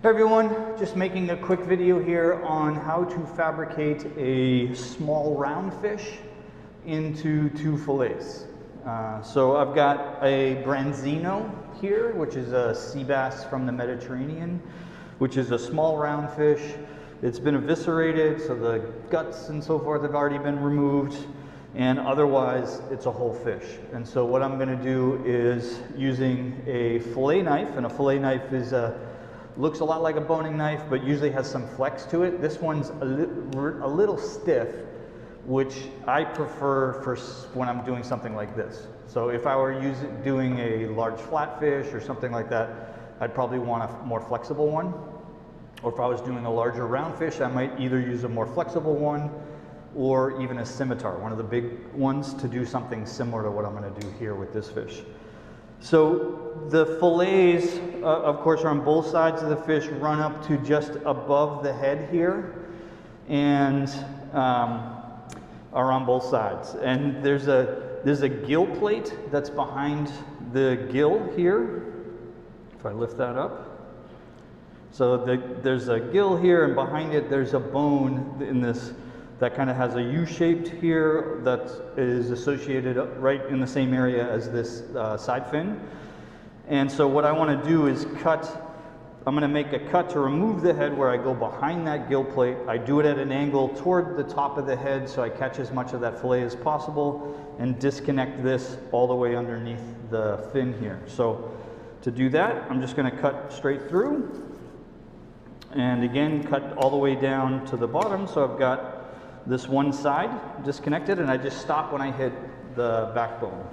Hey everyone, just making a quick video here on how to fabricate a small round fish into two fillets. So I've got a branzino here, which is a sea bass from the Mediterranean, which is a small round fish. It's been eviscerated, so the guts and so forth have already been removed, and otherwise it's a whole fish. And so what I'm going to do is using a fillet knife, and a fillet knife is looks a lot like a boning knife, but usually has some flex to it. This one's a little stiff, which I prefer for when I'm doing something like this. So if I were doing a large flatfish or something like that, I'd probably want a more flexible one. Or if I was doing a larger round fish, I might either use a more flexible one or even a scimitar, one of the big ones, to do something similar to what I'm going to do here with this fish. So the fillets, of course, are on both sides of the fish, run up to just above the head here, and are on both sides. And there's a gill plate that's behind the gill here. If I lift that up. So there's a gill here, and behind it there's a bone in this that kind of has a U-shaped here that is associated right in the same area as this side fin. And so what I want to do is I'm going to make a cut to remove the head where I go behind that gill plate. I do it at an angle toward the top of the head so I catch as much of that fillet as possible, and disconnect this all the way underneath the fin here. So to do that, I'm just going to cut straight through, and again cut all the way down to the bottom. So I've got this one side disconnected, and I just stop when I hit the backbone.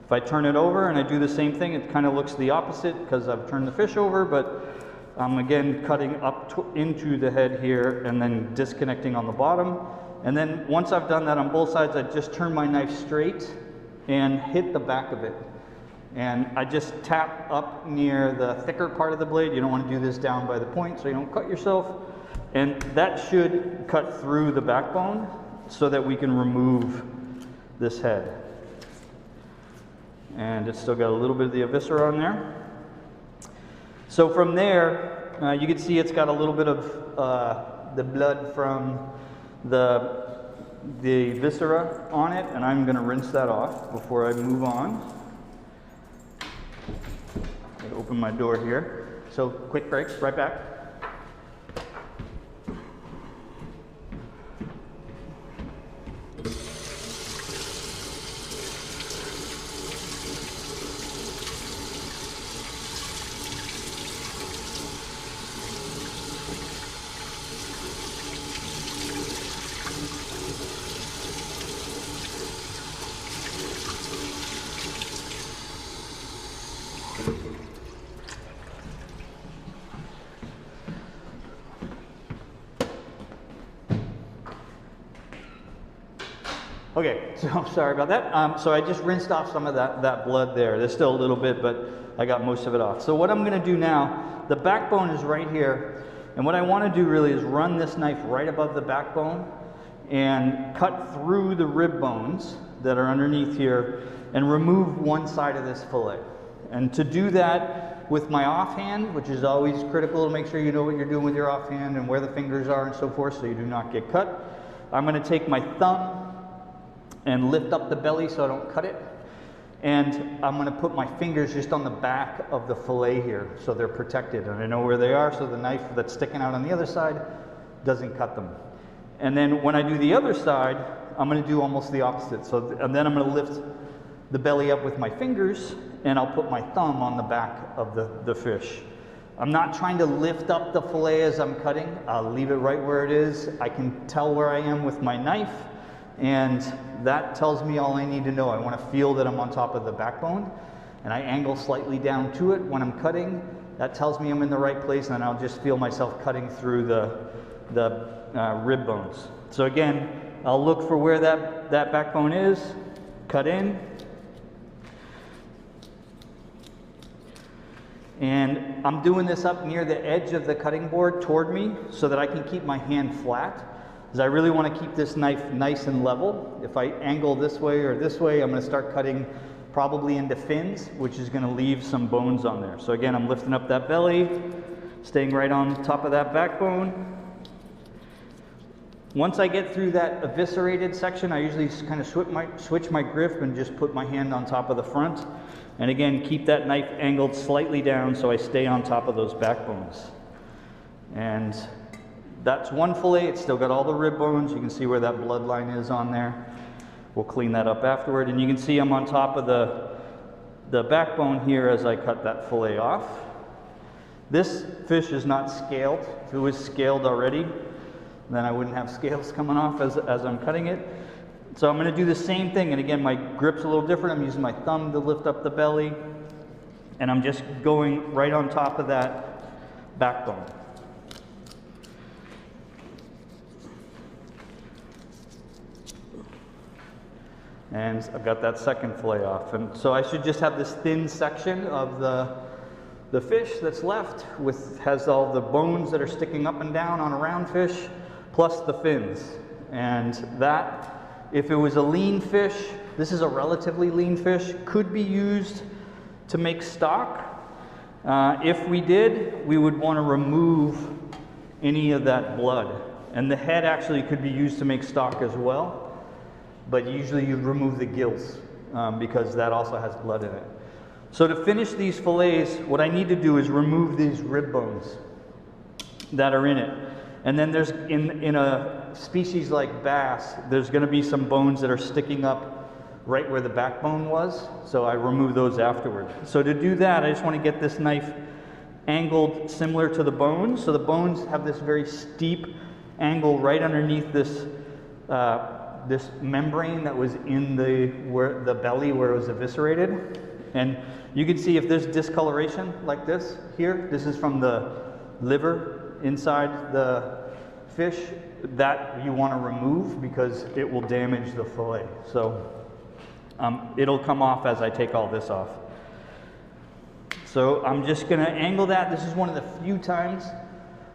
If I turn it over and I do the same thing, it kind of looks the opposite because I've turned the fish over, but I'm again cutting up into the head here and then disconnecting on the bottom. And then once I've done that on both sides, I just turn my knife straight and hit the back of it. And I just tap up near the thicker part of the blade. You don't want to do this down by the point so you don't cut yourself. And that should cut through the backbone so that we can remove this head. And it's still got a little bit of the viscera on there. So from there, you can see it's got a little bit of the blood from the viscera on it, and I'm going to rinse that off before I move on. I'll open my door here. So quick break, right back. Okay, so I'm sorry about that. So I just rinsed off some of that blood there. There's still a little bit, but I got most of it off. So what I'm going to do now, the backbone is right here, and what I want to do really is run this knife right above the backbone and cut through the rib bones that are underneath here and remove one side of this fillet. And to do that with my offhand, which is always critical to make sure you know what you're doing with your offhand and where the fingers are and so forth so you do not get cut, I'm going to take my thumb and lift up the belly so I don't cut it. And I'm going to put my fingers just on the back of the fillet here so they're protected. And I know where they are so the knife that's sticking out on the other side doesn't cut them. And then when I do the other side, I'm going to do almost the opposite. And then I'm going to lift the belly up with my fingers, and I'll put my thumb on the back of the fish. I'm not trying to lift up the fillet as I'm cutting. I'll leave it right where it is. I can tell where I am with my knife, and that tells me all I need to know. I want to feel that I'm on top of the backbone, and I angle slightly down to it when I'm cutting. That tells me I'm in the right place, and then I'll just feel myself cutting through the rib bones. So again, I'll look for where that backbone is, cut in, and I'm doing this up near the edge of the cutting board toward me so that I can keep my hand flat, because I really want to keep this knife nice and level. If I angle this way or this way, I'm going to start cutting probably into fins, which is going to leave some bones on there. So again, I'm lifting up that belly, staying right on top of that backbone. Once I get through that eviscerated section, I usually just kind of switch my grip and just put my hand on top of the front. And again, keep that knife angled slightly down so I stay on top of those backbones. And that's one fillet. It's still got all the rib bones. You can see where that bloodline is on there. We'll clean that up afterward. And you can see I'm on top of the backbone here as I cut that fillet off. This fish is not scaled. If it was scaled already, then I wouldn't have scales coming off as I'm cutting it. So I'm going to do the same thing, and again, my grip's a little different. I'm using my thumb to lift up the belly, and I'm just going right on top of that backbone. And I've got that second fillet off. And so I should just have this thin section of the fish that's left, has all the bones that are sticking up and down on a roundfish, plus the fins. And that, if it was a lean fish, this is a relatively lean fish, could be used to make stock. If we did, we would want to remove any of that blood. And the head actually could be used to make stock as well, but usually you'd remove the gills because that also has blood in it. So to finish these fillets, what I need to do is remove these rib bones that are in it. And then there's, in a species like bass, there's going to be some bones that are sticking up right where the backbone was. So I remove those afterward. So to do that, I just want to get this knife angled similar to the bones. So the bones have this very steep angle right underneath this this membrane that was in the belly where it was eviscerated. And you can see if there's discoloration like this here, this is from the liver inside the fish, that you want to remove because it will damage the fillet. So it'll come off as I take all this off. So I'm just going to angle that. This is one of the few times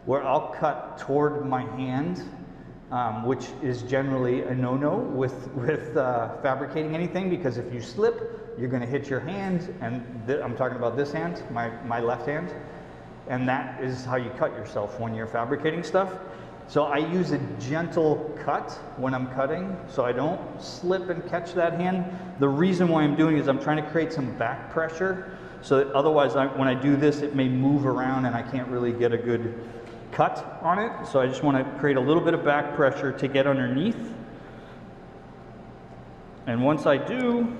where I'll cut toward my hand, which is generally a no-no with fabricating anything, because if you slip, you're going to hit your hand, and I'm talking about this hand, my left hand, and that is how you cut yourself when you're fabricating stuff. So I use a gentle cut when I'm cutting, so I don't slip and catch that hand. The reason why I'm doing is I'm trying to create some back pressure, so that otherwise when I do this, it may move around and I can't really get a good cut on it. So I just want to create a little bit of back pressure to get underneath. And once I do,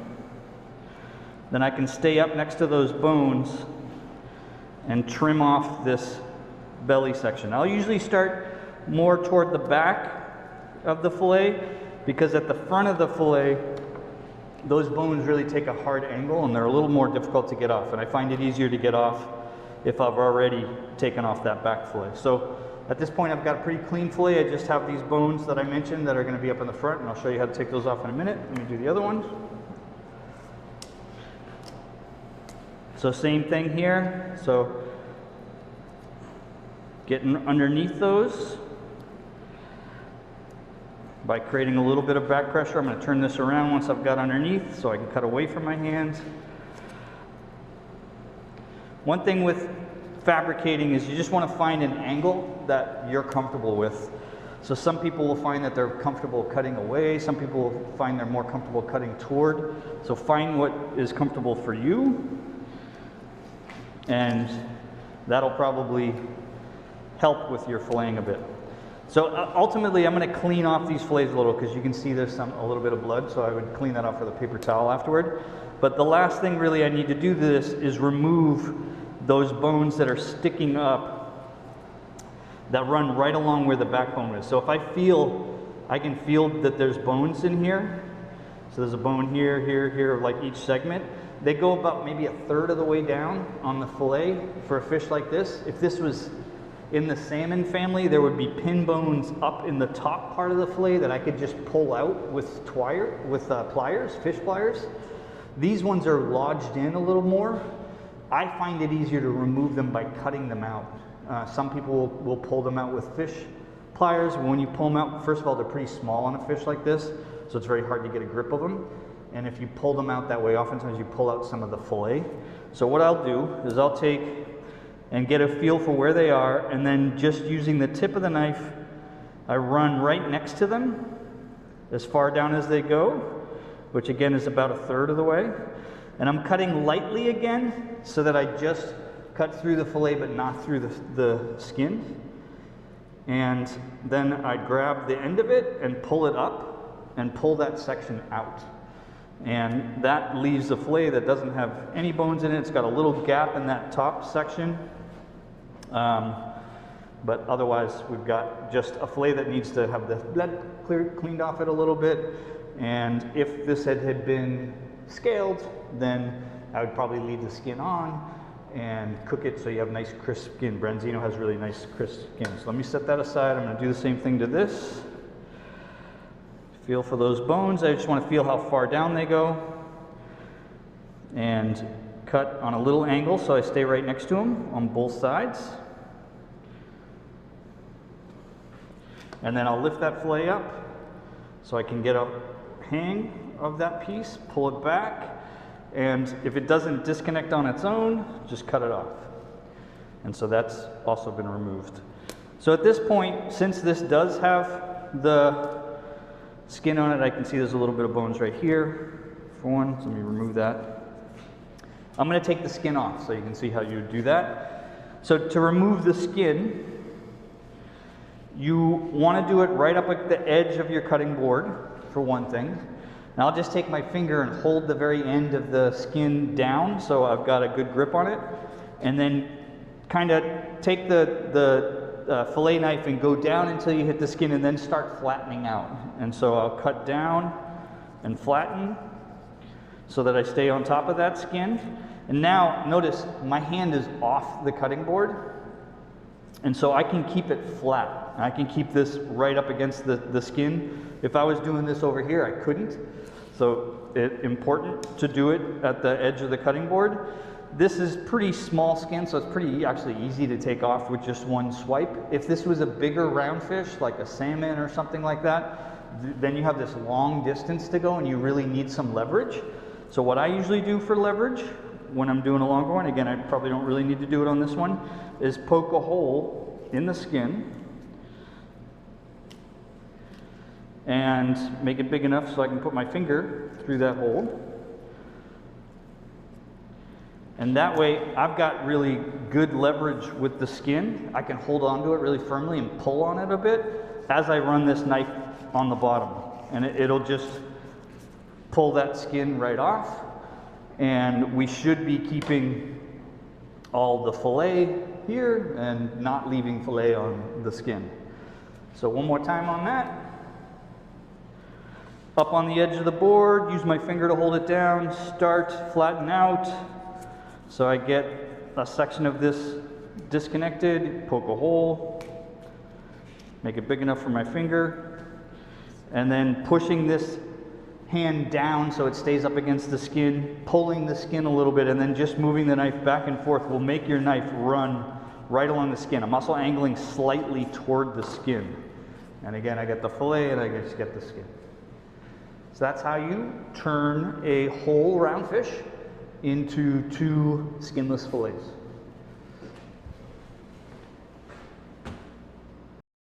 then I can stay up next to those bones and trim off this belly section. I'll usually start more toward the back of the fillet, because at the front of the fillet, those bones really take a hard angle and they're a little more difficult to get off. And I find it easier to get off if I've already taken off that back fillet. So at this point, I've got a pretty clean fillet. I just have these bones that I mentioned that are going to be up in the front, and I'll show you how to take those off in a minute. Let me do the other ones. So same thing here. So getting underneath those by creating a little bit of back pressure. I'm going to turn this around once I've got underneath so I can cut away from my hands. One thing with fabricating is you just want to find an angle that you're comfortable with. So some people will find that they're comfortable cutting away. Some people will find they're more comfortable cutting toward. So find what is comfortable for you, and that'll probably help with your filleting a bit. So ultimately, I'm going to clean off these fillets a little, because you can see there's a little bit of blood, so I would clean that off with a paper towel afterward. But the last thing really I need to do this is remove those bones that are sticking up that run right along where the backbone is. So if I can feel that there's bones in here. So there's a bone here, here, here, like each segment. They go about maybe 1/3 of the way down on the fillet for a fish like this. If this was in the salmon family, there would be pin bones up in the top part of the fillet that I could just pull out with pliers, fish pliers. These ones are lodged in a little more. I find it easier to remove them by cutting them out. Some people will pull them out with fish pliers. When you pull them out, first of all, they're pretty small on a fish like this, so it's very hard to get a grip of them. And if you pull them out that way, oftentimes you pull out some of the fillet. So what I'll do is I'll take and get a feel for where they are, and then just using the tip of the knife, I run right next to them as far down as they go, which again is about 1/3 of the way. And I'm cutting lightly again so that I just cut through the fillet but not through the skin. And then I grab the end of it and pull it up and pull that section out. And that leaves a fillet that doesn't have any bones in it. It's got a little gap in that top section. But otherwise, we've got just a fillet that needs to have the blood cleaned off it a little bit. And if this had been scaled, then I would probably leave the skin on and cook it so you have nice crisp skin. Branzino has really nice crisp skin. So let me set that aside. I'm going to do the same thing to this. Feel for those bones. I just want to feel how far down they go. And cut on a little angle so I stay right next to them on both sides. And then I'll lift that fillet up so I can get a hang of that piece, pull it back, and if it doesn't disconnect on its own, just cut it off. And so that's also been removed. So at this point, since this does have the skin on it, I can see there's a little bit of bones right here for one, so let me remove that. I'm going to take the skin off so you can see how you do that. So to remove the skin, you want to do it right up at the edge of your cutting board, for one thing. Now I'll just take my finger and hold the very end of the skin down so I've got a good grip on it, and then kind of take the fillet knife and go down until you hit the skin and then start flattening out. And so I'll cut down and flatten so that I stay on top of that skin. And now notice my hand is off the cutting board, and so I can keep it flat. I can keep this right up against the skin. If I was doing this over here, I couldn't. So it's important to do it at the edge of the cutting board. This is pretty small skin, so it's pretty actually easy to take off with just one swipe. If this was a bigger round fish, like a salmon or something like that, then you have this long distance to go and you really need some leverage. So what I usually do for leverage when I'm doing a longer one, again, I probably don't really need to do it on this one, is poke a hole in the skin and make it big enough so I can put my finger through that hole. And that way I've got really good leverage with the skin. I can hold onto it really firmly and pull on it a bit as I run this knife on the bottom. And it'll just pull that skin right off. And we should be keeping all the fillet here and not leaving fillet on the skin. So one more time on that. Up on the edge of the board, use my finger to hold it down, start, flatten out. So I get a section of this disconnected, poke a hole, make it big enough for my finger, and then pushing this hand down so it stays up against the skin, pulling the skin a little bit, and then just moving the knife back and forth will make your knife run right along the skin. I'm also angling slightly toward the skin. And again, I get the fillet and I just get the skin. So that's how you turn a whole round fish into 2 skinless fillets.